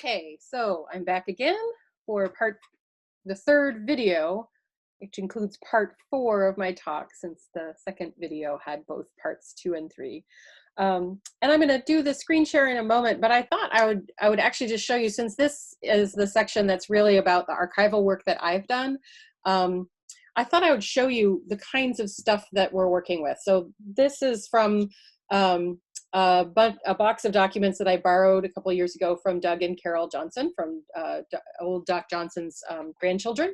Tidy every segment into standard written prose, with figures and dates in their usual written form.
Okay, so I'm back again for the third video, which includes part 4 of my talk, since the second video had both parts 2 and 3. And I'm going to do the screen share in a moment, but I thought I would actually just show you, since this is the section that's really about the archival work that I've done. I thought I would show you the kinds of stuff that we're working with. So this is from a box of documents that I borrowed a couple of years ago from Doug and Carol Johnson, from old Doc Johnson's grandchildren,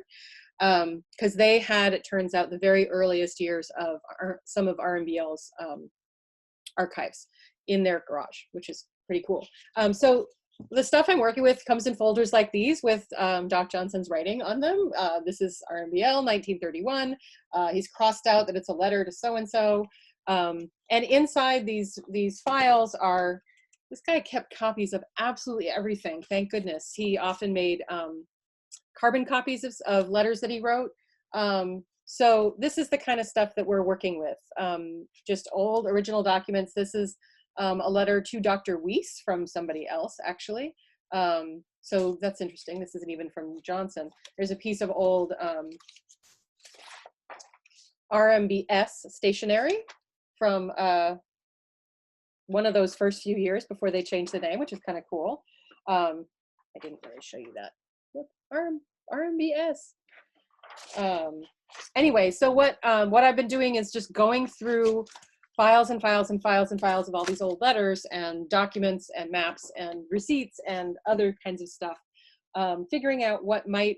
because they had, it turns out, the very earliest years of some of RMBL's archives in their garage, which is pretty cool. So the stuff I'm working with comes in folders like these with Doc Johnson's writing on them. This is RMBL 1931. He's crossed out that it's a letter to so-and-so. And inside these files are, this guy kept copies of absolutely everything, thank goodness. He often made carbon copies of letters that he wrote. So this is the kind of stuff that we're working with, just old original documents. This is a letter to Dr. Weiss from somebody else, actually. So that's interesting. This isn't even from Johnson. There's a piece of old RMBS stationery from one of those first few years before they changed the name, which is kind of cool. I didn't really show you that. Look, RMBS. Anyway, so what I've been doing is just going through files and files and files and files of all these old letters and documents and maps and receipts and other kinds of stuff, figuring out what might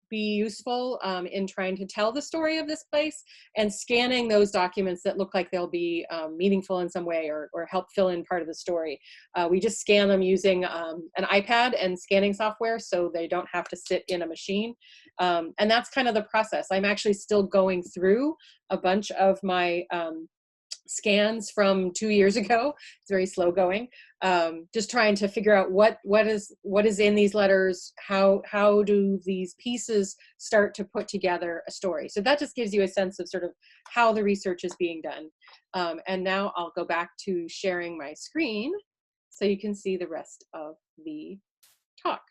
be useful in trying to tell the story of this place, and scanning those documents that look like they'll be meaningful in some way, or help fill in part of the story. We just scan them using an iPad and scanning software, so they don't have to sit in a machine. And that's kind of the process. I'm actually still going through a bunch of my scans from 2 years ago. It's very slow going. Just trying to figure out what is in these letters. How do these pieces start to put together a story? So that just gives you a sense of sort of how the research is being done. And now I'll go back to sharing my screen so you can see the rest of the talk.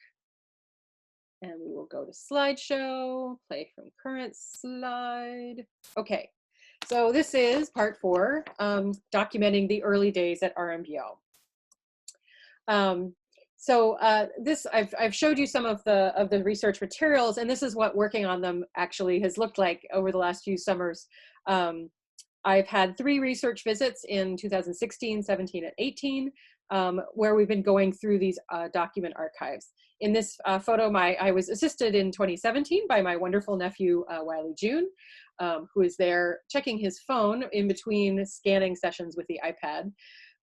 And we will go to slideshow, play from current slide. Okay. So this is part 4, documenting the early days at RMBL. This I've showed you some of the research materials, and this is what working on them actually has looked like over the last few summers. I've had 3 research visits in 2016, 17, and 18, where we've been going through these document archives. In this photo, I was assisted in 2017 by my wonderful nephew, Wiley June, who is there checking his phone in between scanning sessions with the iPad.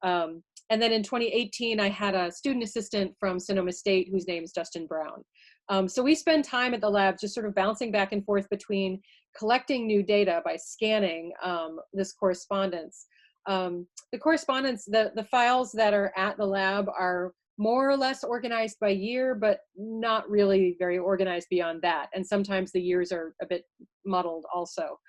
And then in 2018, I had a student assistant from Sonoma State whose name is Justin Brown. So we spend time at the lab just sort of bouncing back and forth between collecting new data by scanning this correspondence. The files that are at the lab are more or less organized by year, but not really very organized beyond that. And sometimes the years are a bit muddled also.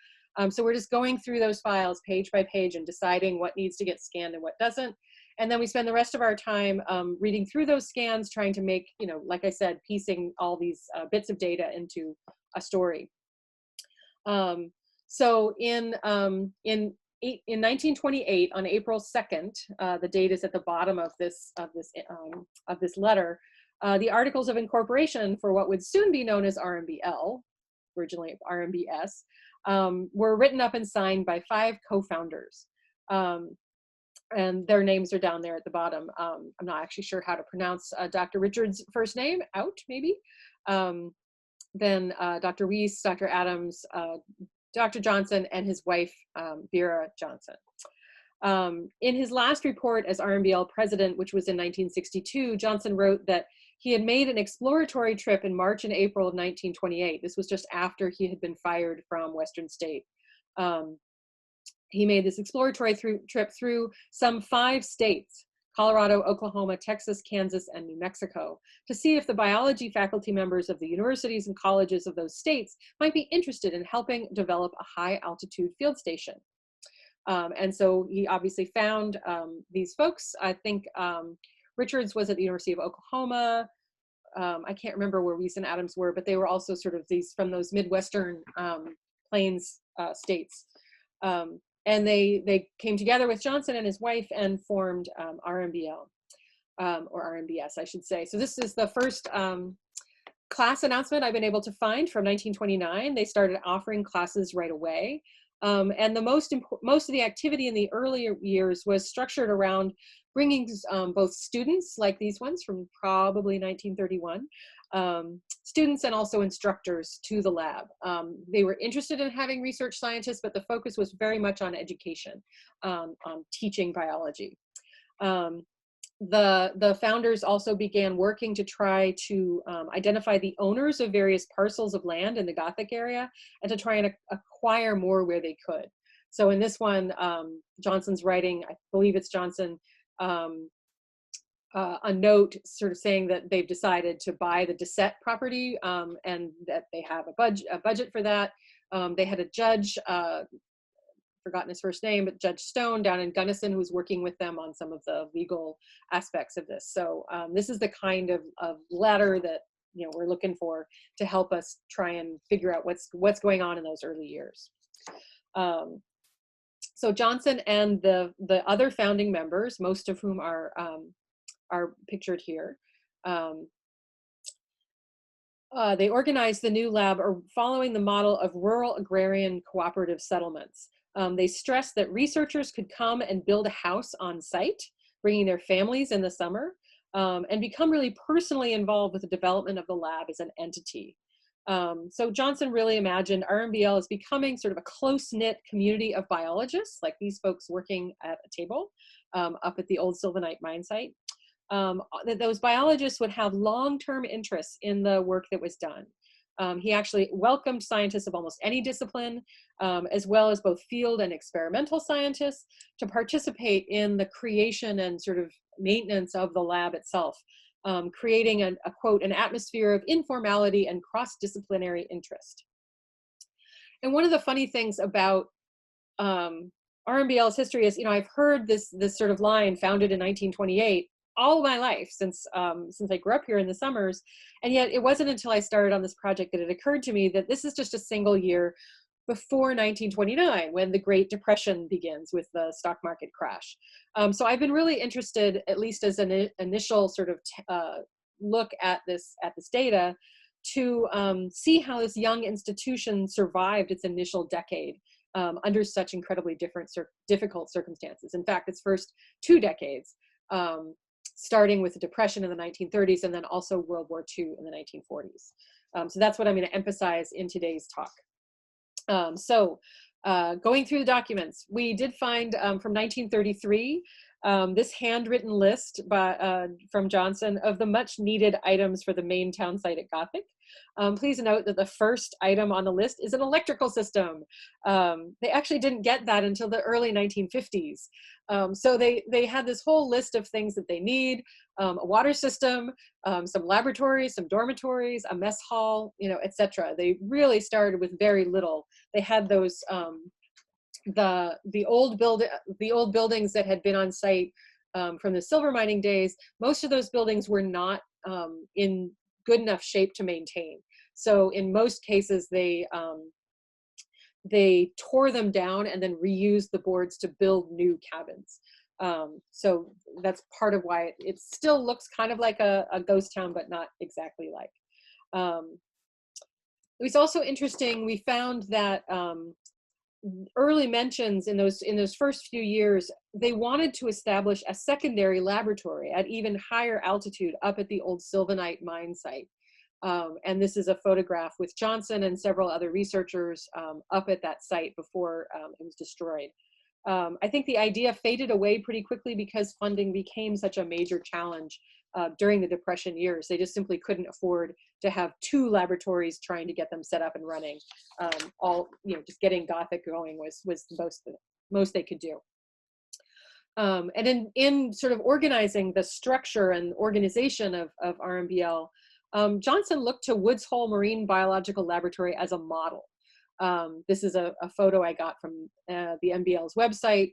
So we're just going through those files page by page and deciding what needs to get scanned and what doesn't. And then we spend the rest of our time reading through those scans, trying to make, like I said, piecing all these bits of data into a story. So in 1928, on April 2nd, the date is at the bottom of this letter. The Articles of Incorporation for what would soon be known as RMBL, originally RMBS, were written up and signed by 5 co-founders. And their names are down there at the bottom. I'm not actually sure how to pronounce Dr. Richards' first name, maybe. Then Dr. Weiss, Dr. Adams, Dr. Johnson, and his wife, Vera Johnson. In his last report as RMBL president, which was in 1962, Johnson wrote that he had made an exploratory trip in March and April of 1928. This was just after he had been fired from Western State. He made this exploratory trip through some 5 states, Colorado, Oklahoma, Texas, Kansas, and New Mexico, to see if the biology faculty members of the universities and colleges of those states might be interested in helping develop a high altitude field station. And so he obviously found these folks. I think Richards was at the University of Oklahoma, I can't remember where Weiss and Adams were, but they were also sort of these from those Midwestern plains states. And they came together with Johnson and his wife and formed RMBL, or RMBS, I should say. So this is the first class announcement I've been able to find from 1929. They started offering classes right away. And the most of the activity in the earlier years was structured around bringing both students, like these ones from probably 1931, students and also instructors to the lab. They were interested in having research scientists, but the focus was very much on education, on teaching biology. The founders also began working to try to identify the owners of various parcels of land in the Gothic area and to try and acquire more where they could. So in this one, Johnson's writing, I believe it's Johnson, a note sort of saying that they've decided to buy the Dissett property and that they have a budget for that. They had a judge, forgotten his first name, but Judge Stone down in Gunnison, who's working with them on some of the legal aspects of this. So this is the kind of letter that we're looking for to help us try and figure out what's going on in those early years. So Johnson and the other founding members, most of whom are pictured here, they organized the new lab following the model of rural agrarian cooperative settlements. They stressed that researchers could come and build a house on site, bringing their families in the summer, and become really personally involved with the development of the lab as an entity. So Johnson really imagined RMBL as becoming sort of a close-knit community of biologists, like these folks working at a table up at the old Sylvanite mine site. That those biologists would have long-term interests in the work that was done. He actually welcomed scientists of almost any discipline, as well as both field and experimental scientists, to participate in the creation and sort of maintenance of the lab itself, creating an atmosphere of informality and cross-disciplinary interest. And one of the funny things about RMBL's history is, I've heard this sort of line, founded in 1928, all my life since I grew up here in the summers. And yet it wasn't until I started on this project that it occurred to me that this is just a single year before 1929, when the Great Depression begins with the stock market crash. So I've been really interested, at least as an initial sort of look at this data, to see how this young institution survived its initial decade under such incredibly difficult circumstances. In fact, its first 2 decades, starting with the Depression in the 1930s and then also World War II in the 1940s. So that's what I'm going to emphasize in today's talk. Going through the documents, we did find from 1933 this handwritten list from Johnson of the much needed items for the main town site at Gothic. Please note that the first item on the list is an electrical system. They actually didn't get that until the early 1950s. So they had this whole list of things that they need: a water system, some laboratories, some dormitories, a mess hall, etc. They really started with very little. They had those the old buildings that had been on site from the silver mining days. Most of those buildings were not in good enough shape to maintain. So in most cases, they tore them down and then reused the boards to build new cabins. So that's part of why it still looks kind of like a ghost town, but not exactly like. It was also interesting, we found that early mentions in those first few years, they wanted to establish a secondary laboratory at even higher altitude up at the old Sylvanite mine site. And this is a photograph with Johnson and several other researchers up at that site before it was destroyed. I think the idea faded away pretty quickly because funding became such a major challenge during the Depression years. They just simply couldn't afford to have 2 laboratories trying to get them set up and running. Just getting Gothic going was the most they could do. And in sort of organizing the structure and organization of RMBL, Johnson looked to Woods Hole Marine Biological Laboratory as a model. This is a photo I got from the MBL's website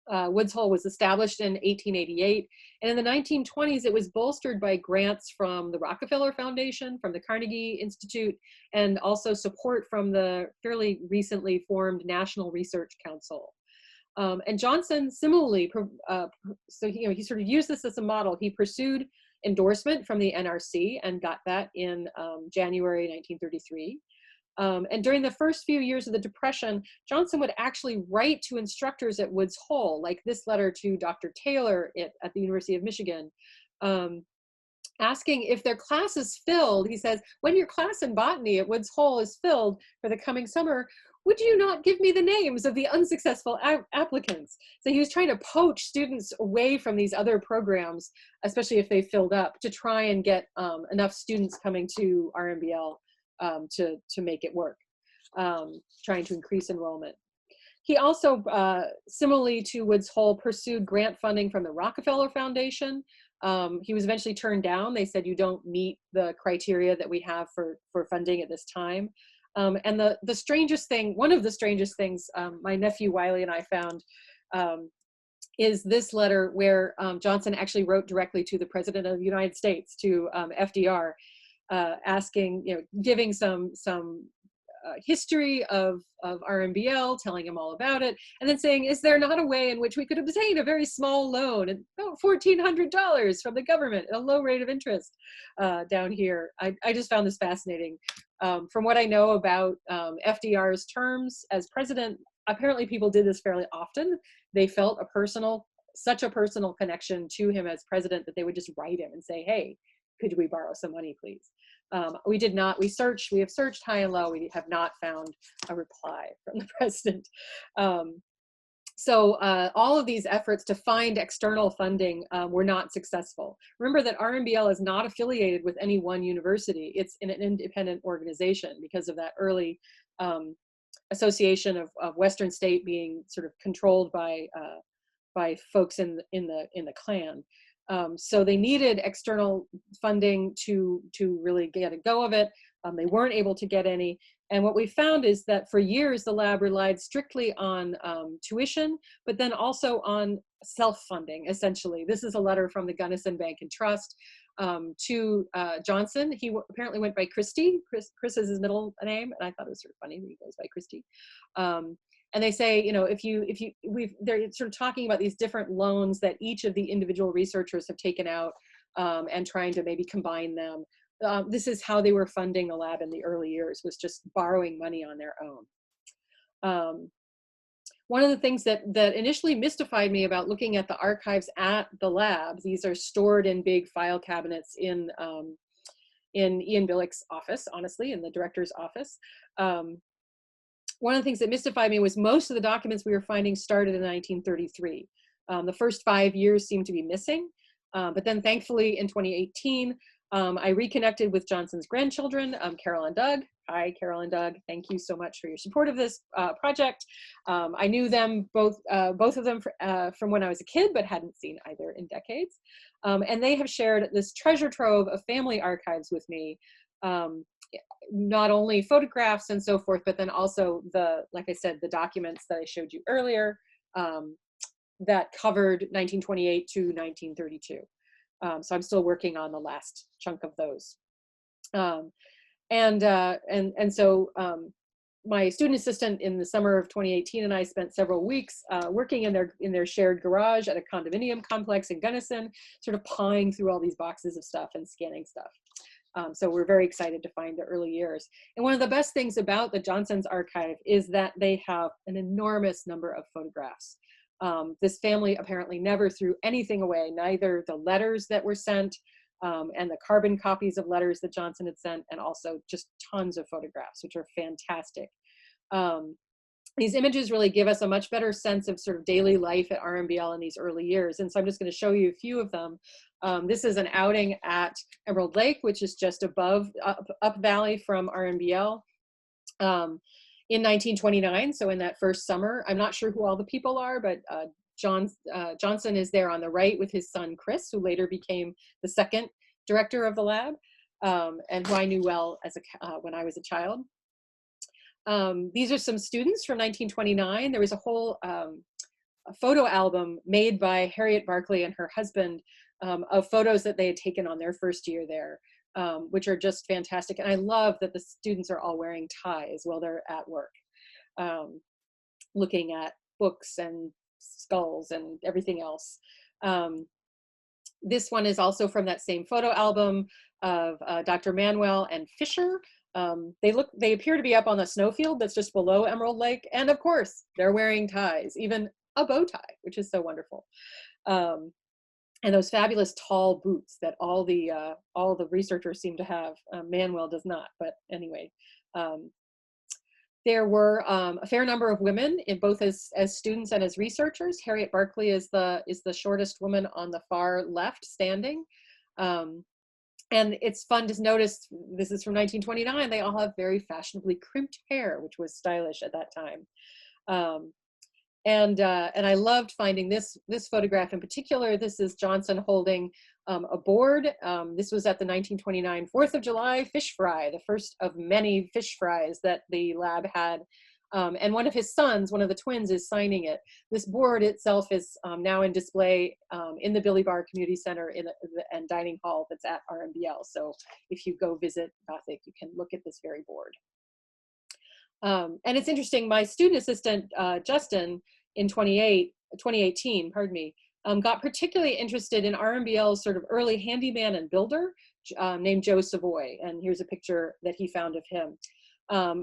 Woods Hole was established in 1888, and in the 1920s it was bolstered by grants from the Rockefeller Foundation, from the Carnegie Institute, and also support from the fairly recently formed National Research Council. And Johnson similarly, so he sort of used this as a model. He pursued endorsement from the NRC and got that in January 1933. And during the first few years of the Depression, Johnson would actually write to instructors at Woods Hole, like this letter to Dr. Taylor at the University of Michigan, asking if their class is filled. He says, when your class in botany at Woods Hole is filled for the coming summer, would you not give me the names of the unsuccessful applicants? So he was trying to poach students away from these other programs, especially if they filled up, to try and get enough students coming to RMBL to make it work, trying to increase enrollment. He also, similarly to Woods Hole, pursued grant funding from the Rockefeller Foundation. He was eventually turned down. They said, you don't meet the criteria that we have for funding at this time. And the strangest thing, one of the strangest things my nephew Wiley and I found is this letter where Johnson actually wrote directly to the President of the United States, to FDR, asking, giving some history of RMBL, telling him all about it, and then saying, is there not a way in which we could obtain a very small loan, and $1,400 from the government at a low rate of interest down here? I just found this fascinating. From what I know about FDR's terms as president, apparently people did this fairly often. They felt such a personal connection to him as president that they would just write him and say, hey, could we borrow some money, please? We did not. We have searched high and low. We have not found a reply from the president. So all of these efforts to find external funding were not successful. Remember that RMBL is not affiliated with any one university. It's in an independent organization because of that early association of Western State being sort of controlled by folks in the Klan. So they needed external funding to really get a go of it. They weren't able to get any. And what we found is that for years, the lab relied strictly on tuition, but then also on self-funding, essentially. This is a letter from the Gunnison Bank and Trust to Johnson. He apparently went by Christie. Chris is his middle name, and I thought it was sort of funny that he goes by Christie. And they say, they're sort of talking about these different loans that each of the individual researchers have taken out and trying to maybe combine them. This is how they were funding the lab in the early years, was just borrowing money on their own. One of the things that initially mystified me about looking at the archives at the lab, these are stored in big file cabinets in Ian Billick's office, honestly, in the director's office. One of the things that mystified me was most of the documents we were finding started in 1933. The first 5 years seemed to be missing, but then thankfully in 2018, I reconnected with Johnson's grandchildren, Carol and Doug. Hi, Carol and Doug. Thank you so much for your support of this project. I knew them both of them from when I was a kid, but hadn't seen either in decades. And they have shared this treasure trove of family archives with me. Not only photographs and so forth, but then also like I said, the documents that I showed you earlier that covered 1928 to 1932. So I'm still working on the last chunk of those. And so my student assistant in the summer of 2018 and I spent several weeks working in their shared garage at a condominium complex in Gunnison, sort of pawing through all these boxes of stuff and scanning stuff. So we're very excited to find the early years. And one of the best things about the Johnson's archive is that they have an enormous number of photographs. This family apparently never threw anything away, neither the letters that were sent and the carbon copies of letters that Johnson had sent, and also just tons of photographs, which are fantastic. These images really give us a much better sense of sort of daily life at RMBL in these early years. And so I'm just going to show you a few of them. This is an outing at Emerald Lake, which is just above, up valley from RMBL. In 1929, so in that first summer. I'm not sure who all the people are, but Johnson is there on the right with his son, Chris, who later became the second director of the lab, and who I knew well as when I was a child. These are some students from 1929. There was a whole photo album made by Harriet Barclay and her husband of photos that they had taken on their first year there, which are just fantastic. And I love that the students are all wearing ties while they're at work, looking at books and skulls and everything else. This one is also from that same photo album of Dr. Manuel and Fisher. They appear to be up on a snowfield that's just below Emerald Lake. And of course, they're wearing ties, even a bow tie, which is so wonderful. And those fabulous tall boots that all the researchers seem to have. Manuel does not, but anyway. There were a fair number of women in both as students and as researchers. Harriet Barclay is the shortest woman on the far left standing. And it's fun to notice, this is from 1929, they all have very fashionably crimped hair, which was stylish at that time. And I loved finding this photograph in particular. This is Johnson holding a board. This was at the 1929 4th of July fish fry, the first of many fish fries that the lab had. And one of his sons, one of the twins, is signing it. This board itself is now in display in the Billy Barr Community Center and dining hall that's at RMBL. So if you go visit Gothic, you can look at this very board. And it's interesting, my student assistant, Justin, in 2018, pardon me, got particularly interested in RMBL's sort of early handyman and builder named Joe Savoy. And here's a picture that he found of him.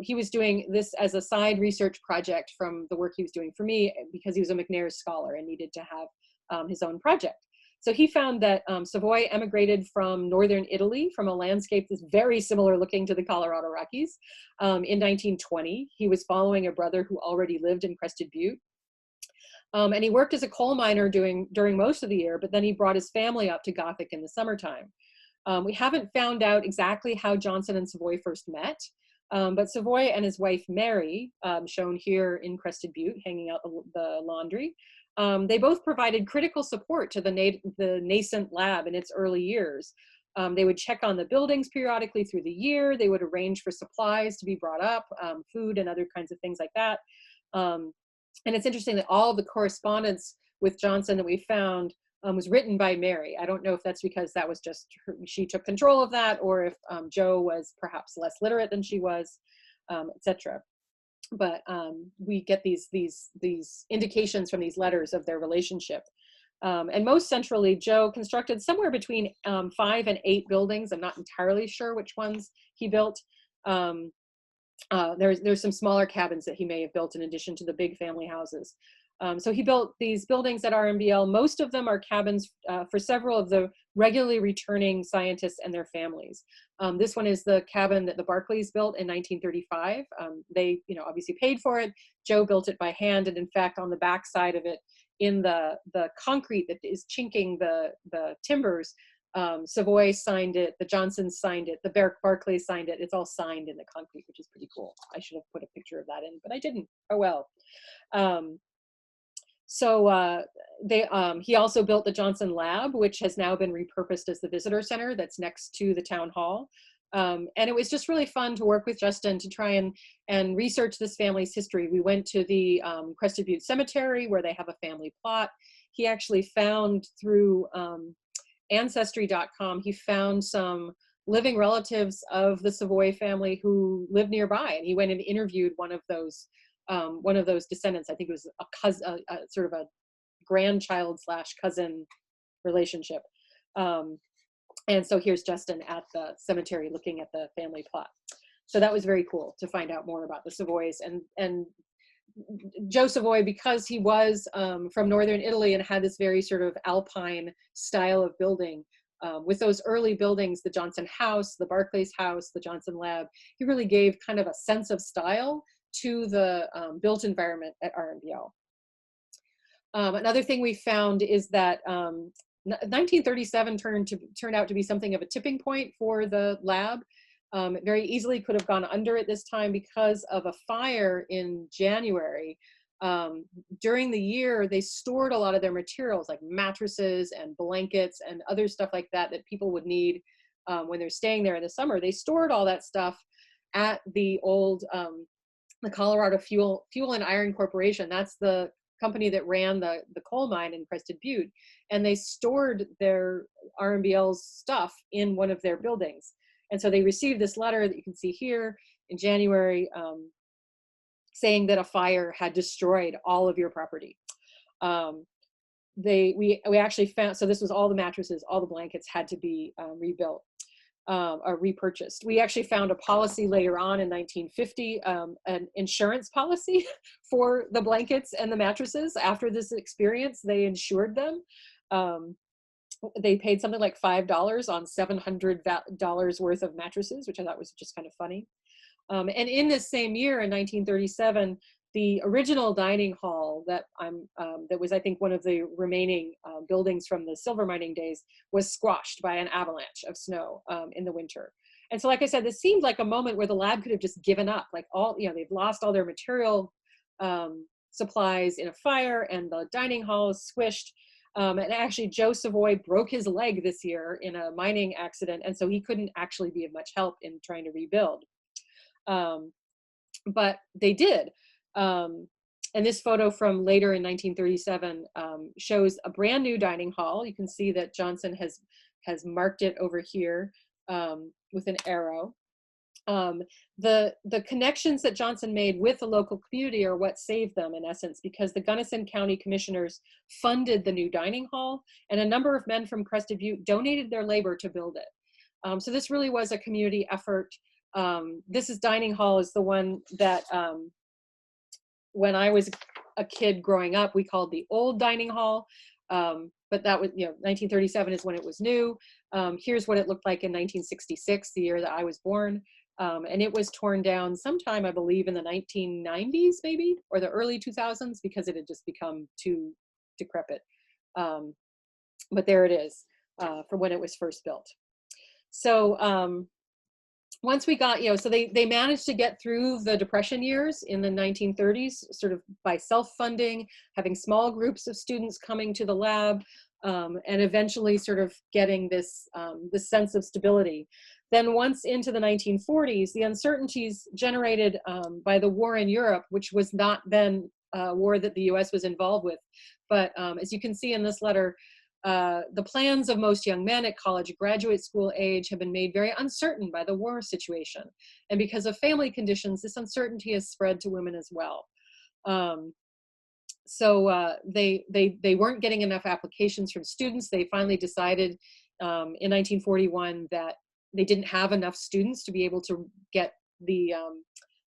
He was doing this as a side research project from the work he was doing for me, because he was a McNair scholar and needed to have his own project. So he found that Savoy emigrated from northern Italy from a landscape that's very similar looking to the Colorado Rockies in 1920. He was following a brother who already lived in Crested Butte. And he worked as a coal miner during most of the year, but then he brought his family up to Gothic in the summertime. We haven't found out exactly how Johnson and Savoy first met, but Savoy and his wife Mary, shown here in Crested Butte, hanging out the laundry, they both provided critical support to the nascent lab in its early years. They would check on the buildings periodically through the year. They would arrange for supplies to be brought up, food and other kinds of things like that. And it's interesting that all of the correspondence with Johnson that we found was written by Mary. I don't know if that's because that was just she took control of that, or if Joe was perhaps less literate than she was, etc. But we get these indications from these letters of their relationship. And most centrally, Joe constructed somewhere between 5 and 8 buildings. I'm not entirely sure which ones he built. There's some smaller cabins that he may have built in addition to the big family houses. So he built these buildings at RMBL. Most of them are cabins for several of the regularly returning scientists and their families. This one is the cabin that the Barclays built in 1935. They, obviously paid for it. Joe built it by hand, and in fact, on the back side of it, in the concrete that is chinking the timbers, Savoy signed it, the Johnsons signed it, the Barclays signed it. It's all signed in the concrete, which is pretty cool. I should have put a picture of that in, but I didn't. Oh well. He also built the Johnson Lab, which has now been repurposed as the visitor center that's next to the town hall. And it was just really fun to work with Justin to try and research this family's history. We went to the Crested Butte Cemetery, where they have a family plot. He actually found through Ancestry.com, he found some living relatives of the Savoy family who lived nearby, and he went and interviewed one of those descendants. I think it was a cousin, sort of a grandchild / cousin relationship. And so here's Justin at the cemetery looking at the family plot. So that was very cool to find out more about the Savoys. And Joe Savoy, because he was from northern Italy and had this very sort of alpine style of building, with those early buildings, the Johnson House, the Barclays House, the Johnson Lab, he really gave kind of a sense of style to the built environment at RMBL. Another thing we found is that 1937 turned out to be something of a tipping point for the lab. It very easily could have gone under at this time because of a fire in January. During the year, they stored a lot of their materials like mattresses and blankets and other stuff like that that people would need when they're staying there in the summer. They stored all that stuff at the old the Colorado Fuel and Iron Corporation. That's the company that ran the coal mine in Crested Butte, and they stored their RMBL's stuff in one of their buildings. And so they received this letter that you can see here in January, saying that a fire had destroyed all of your property. We actually found, so this was all the mattresses, all the blankets had to be rebuilt. Or repurchased. We actually found a policy later on in 1950, an insurance policy for the blankets and the mattresses. After this experience, they insured them. They paid something like $5 on $700 worth of mattresses, which I thought was just kind of funny. And in this same year, in 1937, the original dining hall that was, I think, one of the remaining buildings from the silver mining days was squashed by an avalanche of snow in the winter. And so, like I said, this seemed like a moment where the lab could have just given up. Like they've lost all their material supplies in a fire, and the dining hall is squished. And actually, Joe Savoy broke his leg this year in a mining accident, and so he couldn't actually be of much help in trying to rebuild. But they did. And this photo from later in 1937 shows a brand new dining hall. You can see that Johnson has marked it over here with an arrow. The connections that Johnson made with the local community are what saved them, in essence, because the Gunnison County Commissioners funded the new dining hall, and a number of men from Crested Butte donated their labor to build it. So this really was a community effort. This dining hall is the one that when I was a kid growing up, we called the old dining hall. But that was, 1937 is when it was new. Here's what it looked like in 1966, the year that I was born. And it was torn down sometime, I believe, in the 1990s, maybe, or the early 2000s, because it had just become too decrepit. But there it is from when it was first built. So once we got, so they managed to get through the Depression years in the 1930s, sort of by self-funding, having small groups of students coming to the lab, and eventually sort of getting this sense of stability. Then once into the 1940s, the uncertainties generated by the war in Europe, which was not then a war that the US was involved with, but as you can see in this letter, the plans of most young men at college graduate school age have been made very uncertain by the war situation. And because of family conditions, this uncertainty has spread to women as well. So they weren't getting enough applications from students. They finally decided in 1941 that they didn't have enough students to be able to get the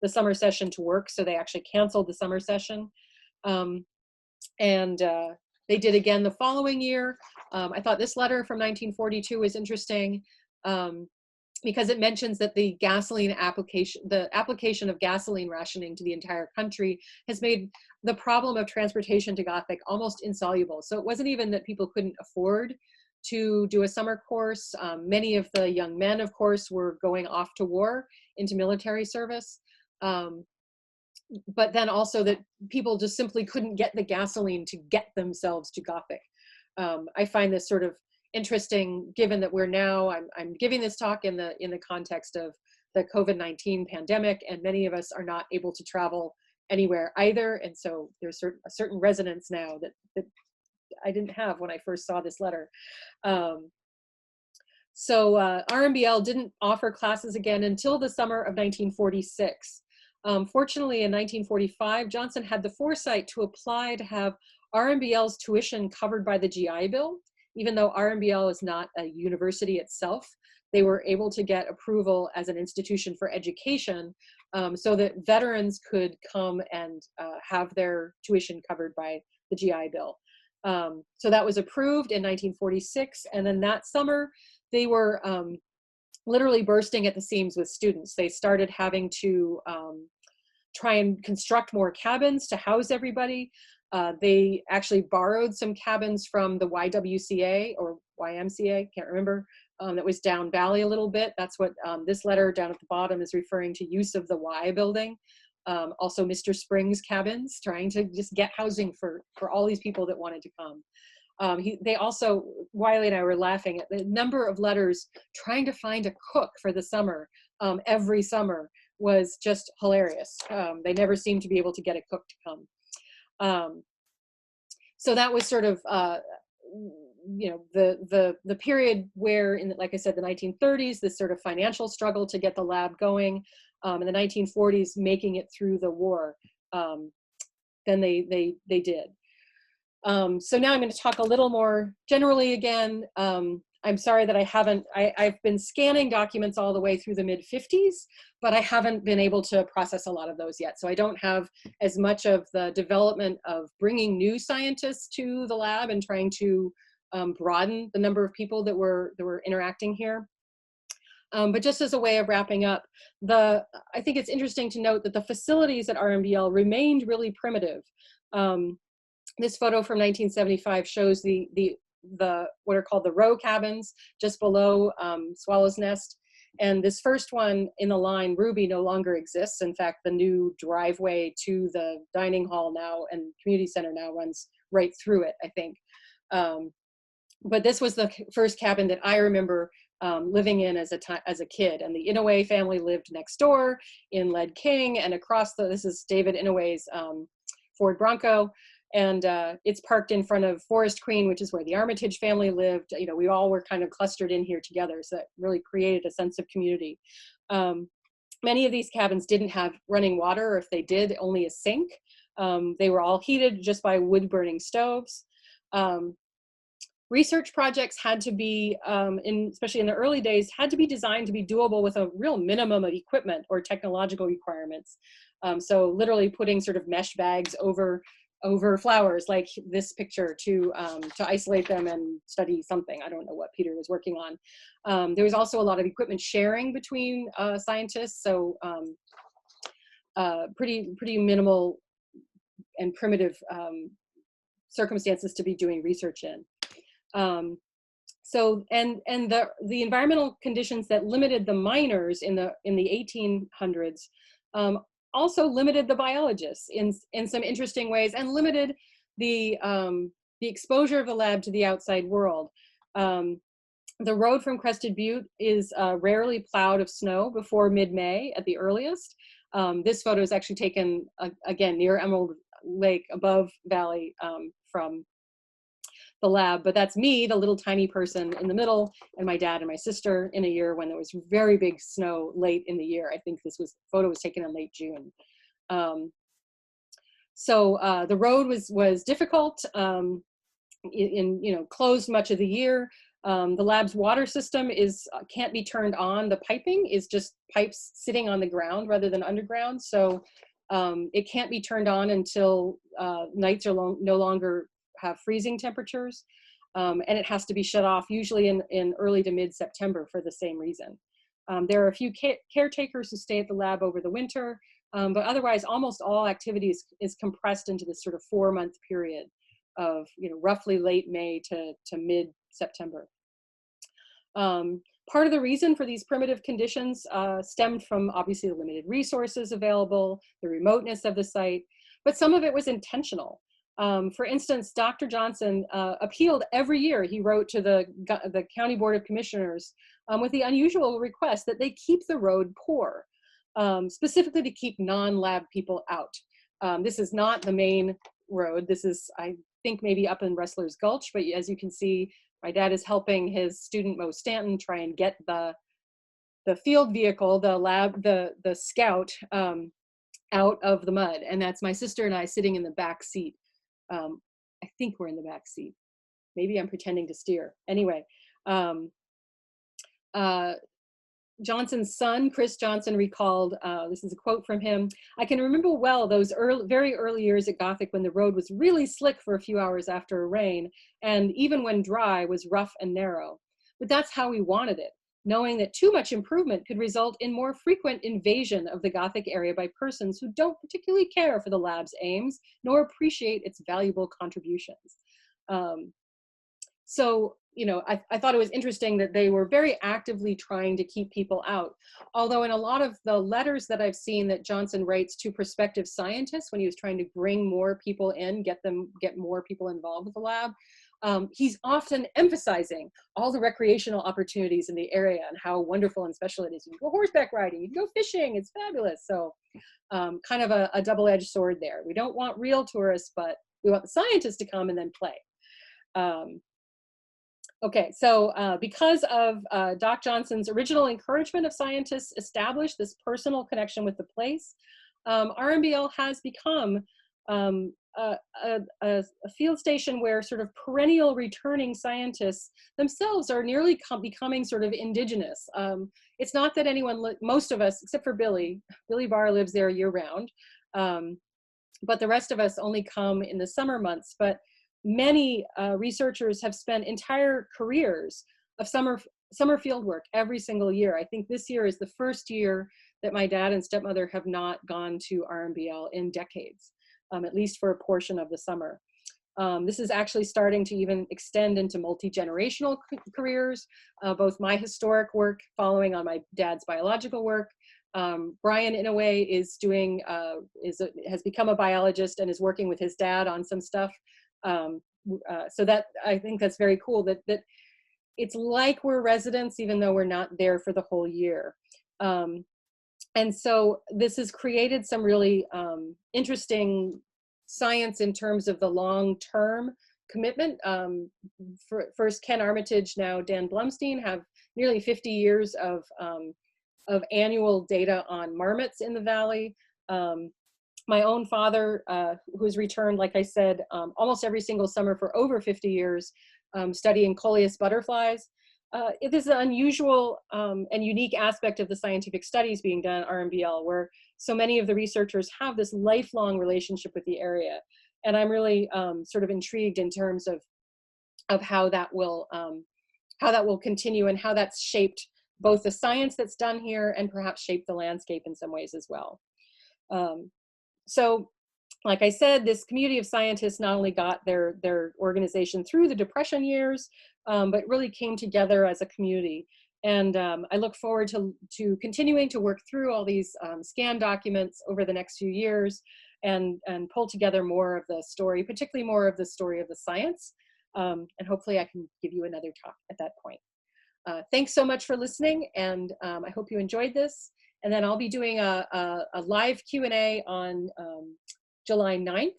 summer session to work. So they actually canceled the summer session. They did again the following year. I thought this letter from 1942 was interesting because it mentions that the application of gasoline rationing to the entire country has made the problem of transportation to Gothic almost insoluble. So it wasn't even that people couldn't afford to do a summer course. Many of the young men, of course, were going off to war into military service. But then also that people just simply couldn't get the gasoline to get themselves to Gothic. I find this sort of interesting, given that we're now, I'm giving this talk in the context of the COVID-19 pandemic, and many of us are not able to travel anywhere either. And so there's a certain resonance now that I didn't have when I first saw this letter. So RMBL didn't offer classes again until the summer of 1946. Fortunately, in 1945, Johnson had the foresight to apply to have RMBL's tuition covered by the GI Bill. Even though RMBL is not a university itself, they were able to get approval as an institution for education so that veterans could come and have their tuition covered by the GI Bill. So that was approved in 1946, and then that summer, they were literally bursting at the seams with students. They started having to try and construct more cabins to house everybody. They actually borrowed some cabins from the YWCA or YMCA, can't remember, that was down valley a little bit. That's what this letter down at the bottom is referring to, use of the Y building. Also Mr. Springs cabins, trying to just get housing for all these people that wanted to come. They also, Wiley and I were laughing at the number of letters trying to find a cook for the summer every summer was just hilarious. They never seemed to be able to get a cook to come. So that was sort of, you know, the period where, in like I said, the 1930s, this sort of financial struggle to get the lab going, in the 1940s, making it through the war. Then they did. So now I'm going to talk a little more generally again. I'm sorry that I've been scanning documents all the way through the mid-50s, but I haven't been able to process a lot of those yet. So I don't have as much of the development of bringing new scientists to the lab and trying to broaden the number of people that were interacting here. But just as a way of wrapping up, I think it's interesting to note that the facilities at RMBL remained really primitive. This photo from 1975 shows the what are called the row cabins just below Swallow's Nest. And this first one in the line, Ruby, no longer exists. In fact, the new driveway to the dining hall now and community center now runs right through it, I think. But this was the first cabin that I remember living in as a kid. And the Inouye family lived next door in Lead King, and across this is David Inouye's Ford Bronco. And it's parked in front of Forest Queen, which is where the Armitage family lived. You know, we all were kind of clustered in here together, so that really created a sense of community. Many of these cabins didn't have running water, or if they did, only a sink. They were all heated just by wood-burning stoves. Research projects had to be, especially in the early days, had to be designed to be doable with a real minimum of equipment or technological requirements. So literally putting sort of mesh bags over flowers like this picture to isolate them and study something. I don't know what Peter was working on. There was also a lot of equipment sharing between scientists, so pretty minimal and primitive circumstances to be doing research in. So the environmental conditions that limited the miners in the 1800s also limited the biologists in some interesting ways, and limited the exposure of the lab to the outside world. The road from Crested Butte is rarely plowed of snow before mid-May at the earliest. This photo is actually taken again near Emerald Lake above Valley from the lab, but that's me, the little tiny person in the middle, and my dad and my sister in a year when there was very big snow late in the year. I think photo was taken in late June. So the road was difficult, closed much of the year. The lab's water system can't be turned on. The piping is just pipes sitting on the ground rather than underground. So it can't be turned on until nights are no longer have freezing temperatures, and it has to be shut off usually in early to mid-September for the same reason. There are a few caretakers who stay at the lab over the winter, but otherwise almost all activities is compressed into this sort of 4-month period of roughly late May to mid-September. Part of the reason for these primitive conditions stemmed from obviously the limited resources available, the remoteness of the site, but some of it was intentional. For instance, Dr. Johnson appealed every year. He wrote to the County Board of Commissioners with the unusual request that they keep the road poor, specifically to keep non-lab people out. This is not the main road. This is, I think, maybe up in Wrestler's Gulch, but as you can see, my dad is helping his student Mo Stanton try and get the field vehicle, the Scout, out of the mud, and that's my sister and I sitting in the back seat. I think we're in the back seat. Maybe I'm pretending to steer. Anyway, Johnson's son, Chris Johnson, recalled, this is a quote from him, "I can remember well those very early years at Gothic when the road was really slick for a few hours after a rain, and even when dry was rough and narrow. But that's how we wanted it, knowing that too much improvement could result in more frequent invasion of the Gothic area by persons who don't particularly care for the lab's aims, nor appreciate its valuable contributions." So, I thought it was interesting that they were very actively trying to keep people out. Although in a lot of the letters that I've seen that Johnson writes to prospective scientists when he was trying to bring more people in, get more people involved with the lab, he's often emphasizing all the recreational opportunities in the area and how wonderful and special it is. You can go horseback riding, you can go fishing, it's fabulous. So kind of a double-edged sword there. We don't want real tourists, but We want the scientists to come and then play. Okay, so because of Doc Johnson's original encouragement of scientists establish this personal connection with the place, RMBL has become a field station where sort of perennial returning scientists themselves are nearly becoming sort of indigenous. It's not that anyone, most of us, except for Billy Barr lives there year round, but the rest of us only come in the summer months. But many researchers have spent entire careers of summer field work every single year. I think this year is the first year that my dad and stepmother have not gone to RMBL in decades, at least for a portion of the summer. This is actually starting to even extend into multi-generational careers, both my historic work following on my dad's biological work. Brian, in a way, is doing, has become a biologist and is working with his dad on some stuff. So that, I think that's very cool, that it's like we're residents, even though we're not there for the whole year. And so this has created some really interesting science in terms of the long-term commitment. First, Ken Armitage, now Dan Blumstein, have nearly 50 years of annual data on marmots in the valley. My own father, who's returned, like I said, almost every single summer for over 50 years, studying coleus butterflies. It is an unusual and unique aspect of the scientific studies being done at RMBL, where so many of the researchers have this lifelong relationship with the area. And I'm really sort of intrigued in terms of how that will continue and how that's shaped both the science that's done here and perhaps shaped the landscape in some ways as well. So, like I said, this community of scientists not only got their organization through the Depression years, but really came together as a community. And I look forward to continuing to work through all these scan documents over the next few years and pull together more of the story, particularly more of the story of the science. And hopefully I can give you another talk at that point. Thanks so much for listening, and I hope you enjoyed this. And then I'll be doing a live Q&A on July 9th.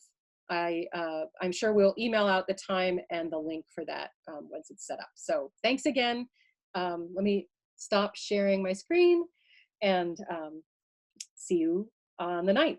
I'm sure we'll email out the time and the link for that once it's set up. So thanks again. Let me stop sharing my screen and see you on the 9th.